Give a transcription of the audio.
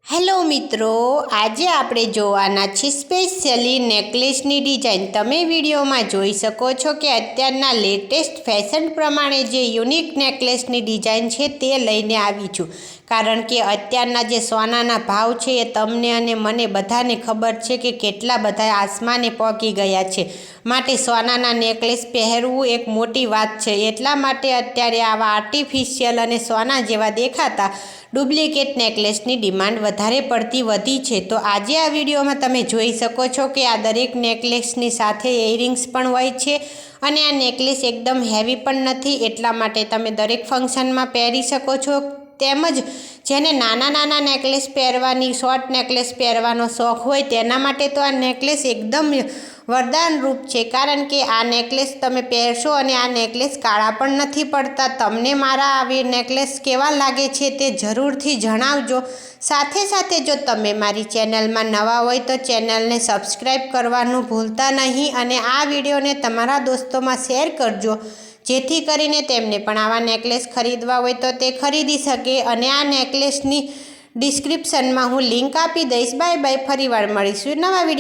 Hello મિત્રો, આજે આપણે જોવાના છીએ સ્પેશિયલી નેકલેસની ડિઝાઇન। તમે વિડીયોમાં જોઈ શકો છો કે અત્યારના લેટેસ્ટ ફેશન પ્રમાણે જે યુનિક નેકલેસની ડિઝાઇન છે તે લઈને આવી છું। કારણ કે અત્યારના જે સોનાના ભાવ છે એ તમને અને મને બધાને ખબર છે કે કેટલા બધા આસમાને પહોંચી ગયા છે, માટે સોનાના નેકલેસ પહેરવું એક મોટી વાત છે। એટલા માટે અત્યારે આવા આર્ટિફિશિયલ અને સોના જેવા દેખાતા ડુપ્લિકેટ નેકલેસની ડિમાન્ડ વધારે પડતી વધી છે। તો આજે આ વિડીયોમાં તમે જોઈ શકો છો કે આ દરેક નેકલેસની સાથે ઇયરિંગ્સ પણ હોય છે અને આ નેકલેસ એકદમ હેવી પણ નથી, એટલા માટે તમે દરેક ફંક્શનમાં પહેરી શકો છો। તેમજ જેને નાના નાના નેકલેસ પહેરવાની, શોર્ટ નેકલેસ પહેરવાનો શોખ હોય તેના માટે તો આ નેકલેસ એકદમ વરદાન રૂપ છે। કારણ કે આ નેકલેસ તમે પહેરશો અને આ નેકલેસ કાળા પણ નથી પડતા। તમને મારા આવી નેકલેસ કેવા લાગે છે તે જરૂરથી જણાવજો। સાથે સાથે જો તમે મારી ચેનલમાં નવા હોય તો ચેનલને સબસ્ક્રાઈબ કરવાનું ભૂલતા નહીં અને આ વિડીયોને તમારા દોસ્તોમાં શેર કરજો, જેથી કરીને તેમને પણ આવા નેકલેસ ખરીદવા હોય તો તે ખરીદી શકે। અને આ નેકલેસની ડિસ્ક્રિપ્શનમાં હું લિંક આપી દઈશ। બાય બાય, ફરીવાર મળીશું નવા વિડીયો।